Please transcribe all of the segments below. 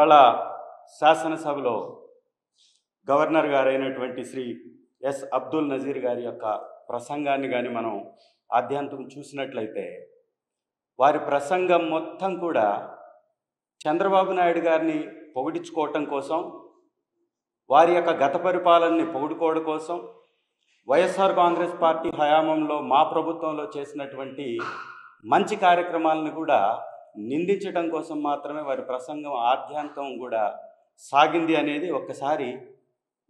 ఇవాళ శాసనసభలో governor గారైనటువంటి Shri yes Abdul Nazir గారి యొక్క ప్రసంగాన్ని కానీ మనం ఆద్యంతం చూసినట్లయితే వారి ప్రసంగం మొత్తం కూడా చంద్రబాబు నాయుడు గారిని పొగిడించుకోవటం కోసం, వారి యొక్క గత పరిపాలనని పొగుడుకోవడం కోసం, వైఎస్ఆర్ కాంగ్రెస్ పార్టీ హయాంలో మా ప్రభుత్వంలో చేసినటువంటి మంచి కార్యక్రమాలను కూడా నిందించడం కోసం మాత్రమే వారి ప్రసంగం ఆద్యంతం కూడా సాగింది అనేది ఒక్కసారి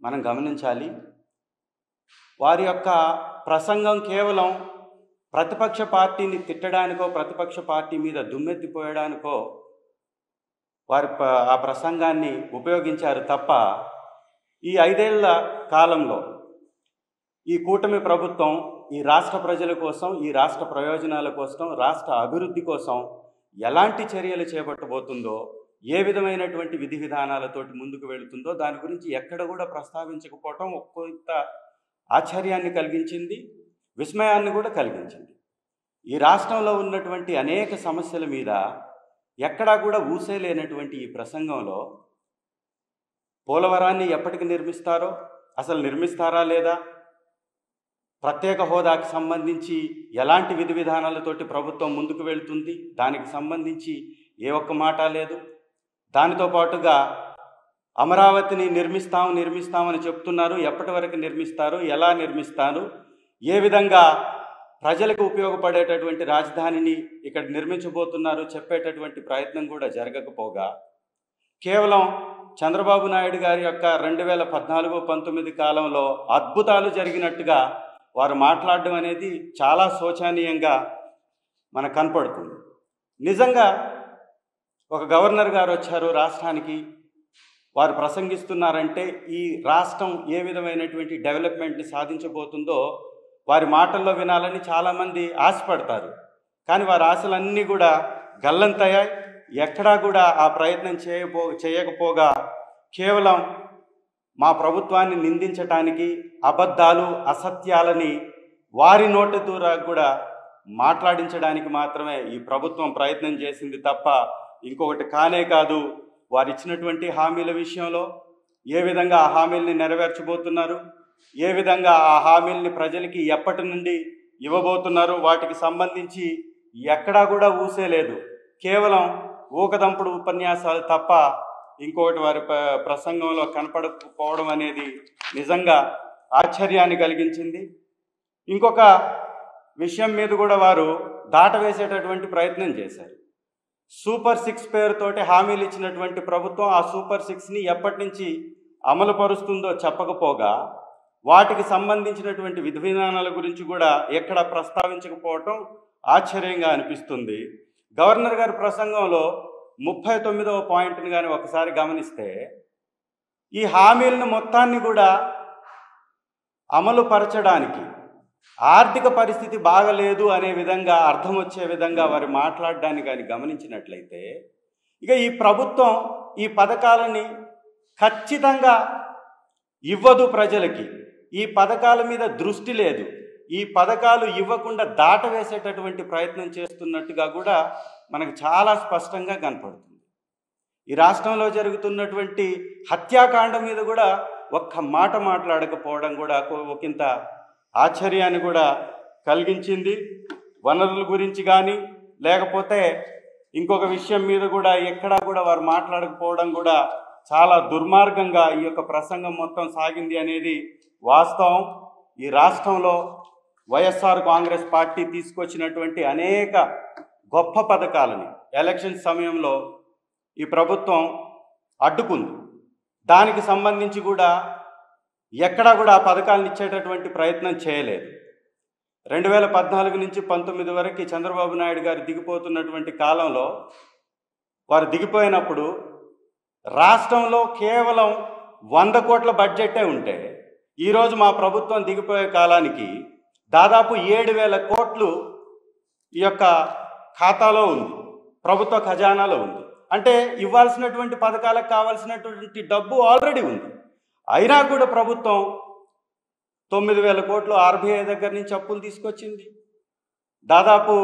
మనం గమనించాలి. వారి యొక్క ప్రసంగం కేవలం ప్రతిపక్ష పార్టీని తిట్టడానికో, ప్రతిపక్ష పార్టీ మీద దుమ్మెత్తిపోయడానికో వారి ఆ ప్రసంగాన్ని ఉపయోగించారు తప్ప, ఈ 5 ఏళ్ల కాలంలో ఈ కూటమి ప్రభుత్వం ఈ రాష్ట్ర ప్రజల కోసం, ఈ రాష్ట్ర ప్రయోజనాల కోసం, రాష్ట్ర అభివృద్ధి కోసం ఎలాంటి చర్యలు చేపట్టబోతుందో, ఏ విధమైనటువంటి విధి విధానాలతోటి ముందుకు వెళుతుందో దాని గురించి ఎక్కడ కూడా ప్రస్తావించకపోవటం కొంత ఆశ్చర్యాన్ని కలిగించింది, విస్మయాన్ని కూడా కలిగించింది. ఈ రాష్ట్రంలో ఉన్నటువంటి అనేక సమస్యల మీద ఎక్కడా కూడా ఊసేలేనటువంటి ఈ ప్రసంగంలో పోలవరాన్ని ఎప్పటికి నిర్మిస్తారో, అసలు నిర్మిస్తారా లేదా, ప్రత్యేక హోదాకి సంబంధించి ఎలాంటి విధి విధానాలతోటి ప్రభుత్వం ముందుకు వెళ్తుంది, దానికి సంబంధించి ఏ ఒక్క మాట లేదు. దానితో పాటుగా అమరావతిని నిర్మిస్తామని చెప్తున్నారు. ఎప్పటి వరకు నిర్మిస్తారు, ఎలా నిర్మిస్తారు, ఏ విధంగా ప్రజలకు ఉపయోగపడేటటువంటి రాజధానిని ఇక్కడ నిర్మించబోతున్నారు చెప్పేటటువంటి ప్రయత్నం కూడా జరగకపోగా, కేవలం చంద్రబాబు నాయుడు గారి యొక్క 2014-19 కాలంలో అద్భుతాలు జరిగినట్టుగా వారు మాట్లాడడం అనేది చాలా శోచనీయంగా మనకు కనపడుతుంది. నిజంగా ఒక గవర్నర్ గారు వచ్చారు రాష్ట్రానికి, వారు ప్రసంగిస్తున్నారంటే ఈ రాష్ట్రం ఏ విధమైనటువంటి డెవలప్మెంట్ని సాధించబోతుందో వారి మాటల్లో వినాలని చాలామంది ఆశపడతారు. కానీ వారి ఆశలన్నీ కూడా గల్లంతయ్యాయి. ఎక్కడా కూడా ఆ ప్రయత్నం చేయకపోగా కేవలం మా ప్రభుత్వాన్ని నిందించటానికి, అబద్ధాలు, అసత్యాలని వారి నోటి ద్వారా కూడా మాట్లాడించడానికి మాత్రమే ఈ ప్రభుత్వం ప్రయత్నం చేసింది తప్ప ఇంకొకటి కానే కాదు. వారు ఇచ్చినటువంటి హామీల విషయంలో ఏ విధంగా ఆ హామీల్ని నెరవేర్చబోతున్నారు, ఏ విధంగా ఆ హామీల్ని ప్రజలకి ఎప్పటి నుండి ఇవ్వబోతున్నారు, వాటికి సంబంధించి ఎక్కడా కూడా ఊసేలేదు. కేవలం ఊకదంపుడు ఉపన్యాసాలు తప్ప ఇంకొకటి వారి ప్రసంగంలో కనపడకపోవడం అనేది నిజంగా ఆశ్చర్యాన్ని కలిగించింది. ఇంకొక విషయం మీద కూడా వారు దాటవేసేటటువంటి ప్రయత్నం చేశారు. సూపర్ 6 పేరుతోటి హామీలు ఇచ్చినటువంటి ప్రభుత్వం ఆ సూపర్ 6ని ఎప్పటి నుంచి అమలు పరుస్తుందో చెప్పకపోగా, వాటికి సంబంధించినటువంటి విధి విధానాల గురించి కూడా ఎక్కడ ప్రస్తావించకపోవటం ఆశ్చర్యంగా అనిపిస్తుంది. గవర్నర్ గారి ప్రసంగంలో 39వ పాయింట్ని కానీ ఒకసారి గమనిస్తే, ఈ హామీలను మొత్తాన్ని కూడా అమలు పరచడానికి ఆర్థిక పరిస్థితి బాగలేదు అనే విధంగా అర్థం వచ్చే విధంగా వారు మాట్లాడడాన్ని కానీ గమనించినట్లయితే, ఇక ఈ ప్రభుత్వం ఈ పథకాలని ఖచ్చితంగా ఇవ్వదు ప్రజలకి, ఈ పథకాల మీద దృష్టి లేదు, ఈ పథకాలు ఇవ్వకుండా దాటవేసేటటువంటి ప్రయత్నం చేస్తున్నట్టుగా కూడా మనకు చాలా స్పష్టంగా కనపడుతుంది. ఈ రాష్ట్రంలో జరుగుతున్నటువంటి హత్యాకాండ మీద కూడా ఒక్క మాట మాట్లాడకపోవడం కూడా ఒకంత ఆశ్చర్యాన్ని కూడా కలిగించింది. వనరుల గురించి కానీ లేకపోతే ఇంకొక విషయం మీద కూడా ఎక్కడా కూడా వారు మాట్లాడకపోవడం కూడా చాలా దుర్మార్గంగా ఈ యొక్క ప్రసంగం మొత్తం సాగింది అనేది వాస్తవం. ఈ రాష్ట్రంలో వైఎస్ఆర్ కాంగ్రెస్ పార్టీ తీసుకొచ్చినటువంటి అనేక గొప్ప పథకాలని ఎలక్షన్ సమయంలో ఈ ప్రభుత్వం అడ్డుకుంది. దానికి సంబంధించి కూడా ఎక్కడా కూడా ఆ పథకాలను ఇచ్చేటటువంటి ప్రయత్నం చేయలేదు. 2014 నుంచి 19 వరకు చంద్రబాబు నాయుడు గారు దిగిపోతున్నటువంటి కాలంలో వారు దిగిపోయినప్పుడు రాష్ట్రంలో కేవలం 100 కోట్ల బడ్జెటే ఉంటే, ఈరోజు మా ప్రభుత్వం దిగిపోయే కాలానికి దాదాపు 7,000 కోట్లు ఈ యొక్క ఖాతాలో ఉంది, ప్రభుత్వ ఖజానాలో ఉంది. అంటే ఇవ్వాల్సినటువంటి పథకాలకు కావాల్సినటువంటి డబ్బు ఆల్రెడీ ఉంది. అయినా కూడా ప్రభుత్వం 9,000 కోట్లు ఆర్బీఐ దగ్గర నుంచి అప్పులు తీసుకొచ్చింది. దాదాపు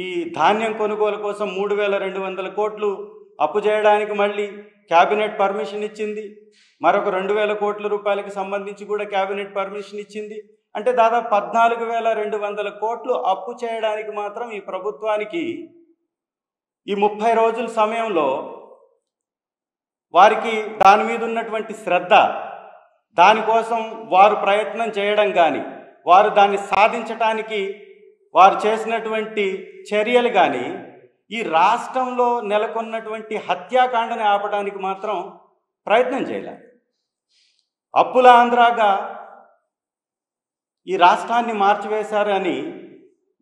ఈ ధాన్యం కొనుగోలు కోసం 3,200 కోట్లు అప్పు చేయడానికి మళ్ళీ క్యాబినెట్ పర్మిషన్ ఇచ్చింది, మరొక 2,000 కోట్ల రూపాయలకు సంబంధించి కూడా క్యాబినెట్ పర్మిషన్ ఇచ్చింది. అంటే దాదాపు 14,200 కోట్లు అప్పు చేయడానికి మాత్రం ఈ ప్రభుత్వానికి ఈ 30 రోజుల సమయంలో వారికి దాని మీద ఉన్నటువంటి శ్రద్ధ, దానికోసం వారు ప్రయత్నం చేయడం కానీ, వారు దాన్ని సాధించటానికి వారు చేసినటువంటి చర్యలు కానీ ఈ రాష్ట్రంలో నెలకొన్నటువంటి హత్యాకాండని ఆపడానికి మాత్రం ప్రయత్నం చేయలేదు. అప్పుల ఆంధ్రాగా ఈ రాష్ట్రాన్ని మార్చివేశారని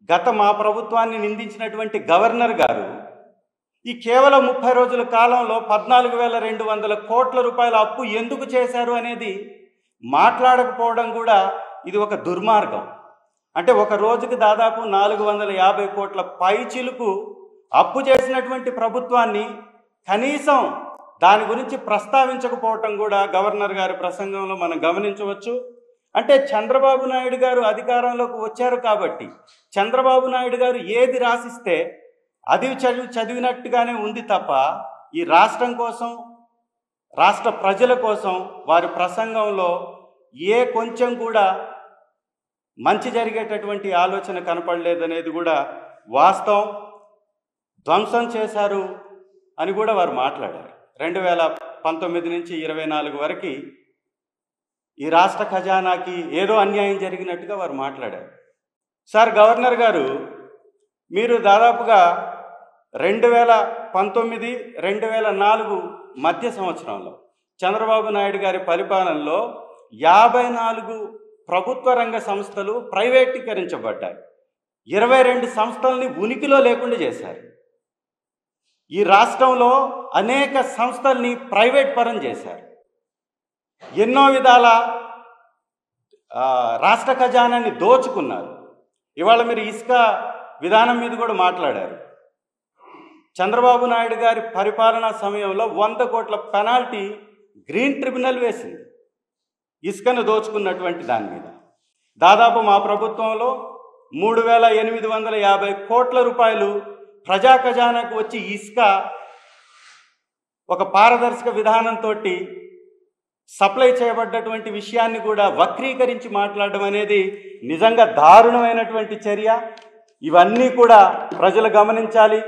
గత మా ప్రభుత్వాన్ని నిందించినటువంటి గవర్నర్ గారు ఈ కేవలం 30 రోజుల కాలంలో 14,200 కోట్ల రూపాయల అప్పు ఎందుకు చేశారు అనేది మాట్లాడకపోవడం కూడా ఇది ఒక దుర్మార్గం. అంటే ఒక రోజుకి దాదాపు 450 కోట్ల పైచిలుకు అప్పు చేసినటువంటి ప్రభుత్వాన్ని కనీసం దాని గురించి ప్రస్తావించకపోవటం కూడా గవర్నర్ గారి ప్రసంగంలో మనం గమనించవచ్చు. అంటే చంద్రబాబు నాయుడు గారు అధికారంలోకి వచ్చారు కాబట్టి చంద్రబాబు నాయుడు గారు ఏది రాసిస్తే అది చదివినట్టుగానే ఉంది తప్ప ఈ రాష్ట్రం కోసం, రాష్ట్ర ప్రజల కోసం వారి ప్రసంగంలో ఏ కొంచెం కూడా మంచి జరిగేటటువంటి ఆలోచన కనపడలేదనేది కూడా వాస్తవం. ధ్వంసం చేశారు అని కూడా వారు మాట్లాడారు. 2019 నుంచి 24 వరకు ఈ రాష్ట్ర ఖజానాకి ఏదో అన్యాయం జరిగినట్టుగా వారు మాట్లాడారు. సార్ గవర్నర్ గారు, మీరు దాదాపుగా 2019, 2004 మధ్య సంవత్సరంలో చంద్రబాబు నాయుడు గారి పరిపాలనలో 54 ప్రభుత్వ రంగ సంస్థలు ప్రైవేటీకరించబడ్డాయి. 22 సంస్థల్ని ఉనికిలో లేకుండా చేశారు. ఈ రాష్ట్రంలో అనేక సంస్థల్ని ప్రైవేట్ పరం చేశారు. ఎన్నో విధాల రాష్ట్ర ఖజానాన్ని దోచుకున్నారు. ఇవాళ మీరు ఇసుక విధానం మీద కూడా మాట్లాడారు. చంద్రబాబు నాయుడు గారి పరిపాలనా సమయంలో 100 కోట్ల పెనాల్టీ గ్రీన్ ట్రిబ్యునల్ వేసింది ఇసుకను దోచుకున్నటువంటి దాని మీద. దాదాపు మా ప్రభుత్వంలో 3,850 కోట్ల రూపాయలు ప్రజా ఖజానాకు వచ్చి ఇసుక ఒక పారదర్శక విధానంతో సప్లై చేయబడ్డటువంటి విషయాన్ని కూడా వక్రీకరించి మాట్లాడడం అనేది నిజంగా దారుణమైనటువంటి చర్య. ఇవన్నీ కూడా ప్రజలు గమనించాలి.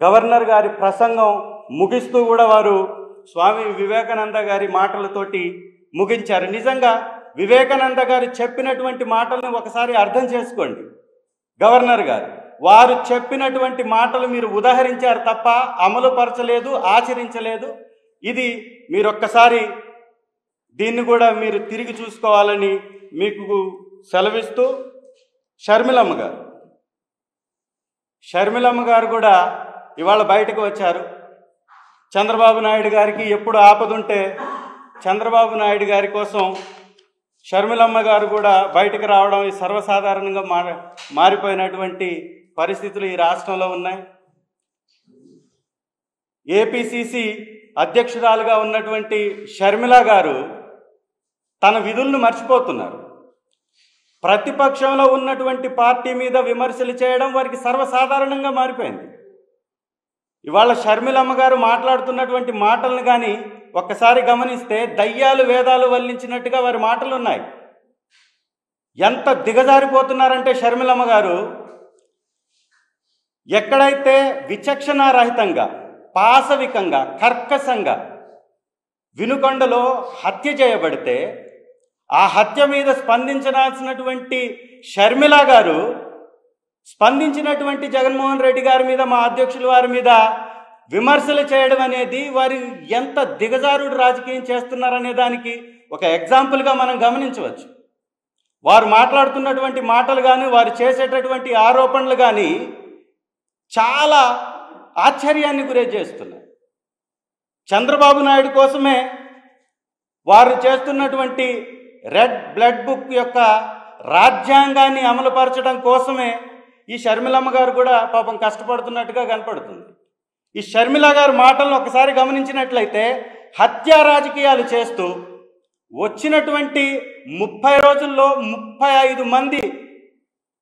గవర్నర్ గారి ప్రసంగం ముగిస్తూ కూడా వారు స్వామి వివేకానంద గారి మాటలతోటి ముగించారు. నిజంగా వివేకానంద గారు చెప్పినటువంటి మాటల్ని ఒకసారి అర్థం చేసుకోండి. గవర్నర్ గారు వారు చెప్పినటువంటి మాటలు మీరు ఉదాహరించారు తప్ప అమలుపరచలేదు, ఆచరించలేదు. ఇది మీరొక్కసారి దీన్ని కూడా మీరు తిరిగి చూసుకోవాలని మీకు సెలవిస్తూ, షర్మిలమ్మ గారు కూడా ఇవాళ బయటకు వచ్చారు. చంద్రబాబు నాయుడు గారికి ఎప్పుడు ఆపదుంటే చంద్రబాబు నాయుడు గారి కోసం షర్మిలమ్మ గారు కూడా బయటకు రావడం ఈ సర్వసాధారణంగా మారిపోయినటువంటి పరిస్థితులు ఈ రాష్ట్రంలో ఉన్నాయి. ఏపీసీసీ అధ్యక్షురాలుగా ఉన్నటువంటి షర్మిల గారు తన విధులను మర్చిపోతున్నారు. ప్రతిపక్షంలో ఉన్నటువంటి పార్టీ మీద విమర్శలు చేయడం వారికి సర్వసాధారణంగా మారిపోయింది. ఇవాళ షర్మిలమ్మ గారు మాట్లాడుతున్నటువంటి మాటలను కానీ ఒక్కసారి గమనిస్తే దయ్యాలు వేదాలు వల్లించినట్టుగా వారి మాటలు ఉన్నాయి. ఎంత దిగజారిపోతున్నారంటే షర్మిలమ్మ గారు ఎక్కడైతే విచక్షణారహితంగా, పాశవికంగా, కర్కశంగా వినుకొండలో హత్య చేయబడితే ఆ హత్య మీద స్పందించాల్సినటువంటి షర్మిల గారు స్పందించినటువంటి జగన్మోహన్ రెడ్డి గారి మీద, మా అధ్యక్షుల వారి మీద విమర్శలు చేయడం అనేది వారు ఎంత దిగజారుడు రాజకీయం చేస్తున్నారనే దానికి ఒక ఎగ్జాంపుల్గా మనం గమనించవచ్చు. వారు మాట్లాడుతున్నటువంటి మాటలు కానీ, వారు చేసేటటువంటి ఆరోపణలు కానీ చాలా ఆశ్చర్యాన్ని గురి చేస్తున్నాయి. చంద్రబాబు నాయుడు కోసమే వారు చేస్తున్నటువంటి రెడ్ బ్లడ్ బుక్ యొక్క రాజ్యాంగాన్ని అమలుపరచడం కోసమే ఈ షర్మిలమ్మ గారు కూడా పాపం కష్టపడుతున్నట్టుగా కనపడుతుంది. ఈ షర్మిల గారి మాటలను ఒకసారి గమనించినట్లయితే హత్యా రాజకీయాలు చేస్తూ వచ్చినటువంటి 30 రోజుల్లో 35 మంది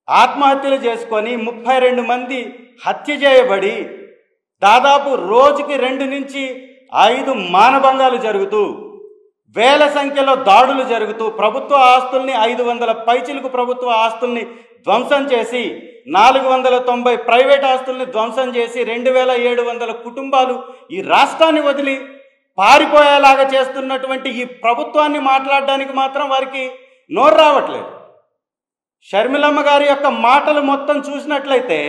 ఆత్మహత్యలు చేసుకొని 32 మంది హత్య చేయబడి దాదాపు రోజుకి 2 నుంచి 5 మానభంగాలు జరుగుతూ, వేల సంఖ్యలో దాడులు జరుగుతూ, ప్రభుత్వ ఆస్తుల్ని 500 పైచిలకు ప్రభుత్వ ఆస్తుల్ని ధ్వంసం చేసి, 490 ప్రైవేట్ ఆస్తుల్ని ధ్వంసం చేసి 2700 కుటుంబాలు ఈ రాష్ట్రాన్ని వదిలి పారిపోయేలాగా చేస్తున్నటువంటి ఈ ప్రభుత్వాన్ని మాట్లాడడానికి మాత్రం వారికి నోరు రావట్లేదు. షర్మిలమ్మ గారి యొక్క మాటలు మొత్తం చూసినట్లయితే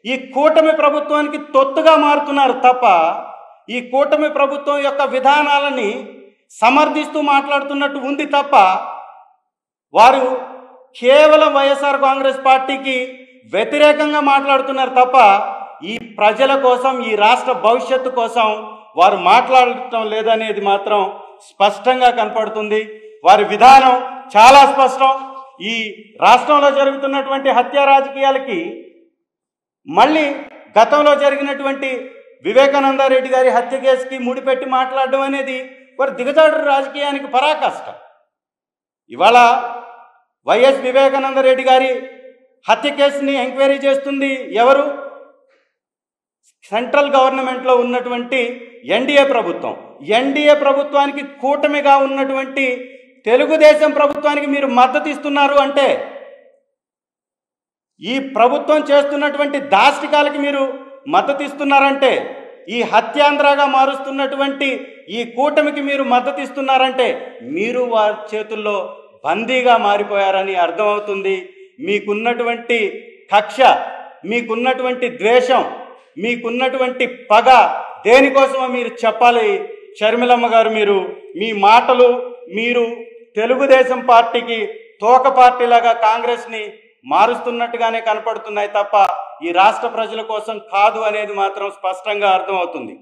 ఈ కూటమి ప్రభుత్వానికి తొత్తుగా మారుతున్నారు తప్ప ఈ కూటమి ప్రభుత్వం యొక్క విధానాలని సమర్థిస్తూ మాట్లాడుతున్నట్టు ఉంది తప్ప వారు కేవలం వైఎస్ఆర్ కాంగ్రెస్ పార్టీకి వ్యతిరేకంగా మాట్లాడుతున్నారు తప్ప ఈ ప్రజల కోసం, ఈ రాష్ట్ర భవిష్యత్తు కోసం వారు మాట్లాడటం లేదనేది మాత్రం స్పష్టంగా కనపడుతుంది. వారి విధానం చాలా స్పష్టం. ఈ రాష్ట్రంలో జరుగుతున్నటువంటి హత్య రాజకీయాలకి మళ్ళీ గతంలో జరిగినటువంటి వివేకానందరెడ్డి గారి హత్య కేసుకి ముడిపెట్టి మాట్లాడడం అనేది వారు దిగజాడు రాజకీయానికి పరాకాష్ట. ఇవాళ వైఎస్ వివేకానందరెడ్డి గారి హత్య కేసుని ఎంక్వైరీ చేస్తుంది ఎవరు? సెంట్రల్ గవర్నమెంట్లో ఉన్నటువంటి ఎన్డీఏ ప్రభుత్వం. ఎన్డీఏ ప్రభుత్వానికి కూటమిగా ఉన్నటువంటి తెలుగుదేశం ప్రభుత్వానికి మీరు మద్దతు ఇస్తున్నారు అంటే, ఈ ప్రభుత్వం చేస్తున్నటువంటి దాష్టికాలకి మీరు మద్దతు ఇస్తున్నారంటే, ఈ హత్యాంధ్రగా మారుస్తున్నటువంటి ఈ కూటమికి మీరు మద్దతు ఇస్తున్నారంటే మీరు వారి చేతుల్లో బందీగా మారిపోయారని అర్థమవుతుంది. మీకున్నటువంటి కక్ష, మీకున్నటువంటి ద్వేషం, మీకున్నటువంటి పగ దేనికోసమో మీరు చెప్పాలి. షర్మిలమ్మ గారు, మీరు మీ మాటలు, మీరు తెలుగుదేశం పార్టీకి తోక పార్టీలాగా కాంగ్రెస్ని మారుస్తున్నట్టుగానే కనపడుతున్నాయి తప్ప ఈ రాష్ట్ర ప్రజల కోసం కాదు అనేది మాత్రం స్పష్టంగా అర్థమవుతుంది.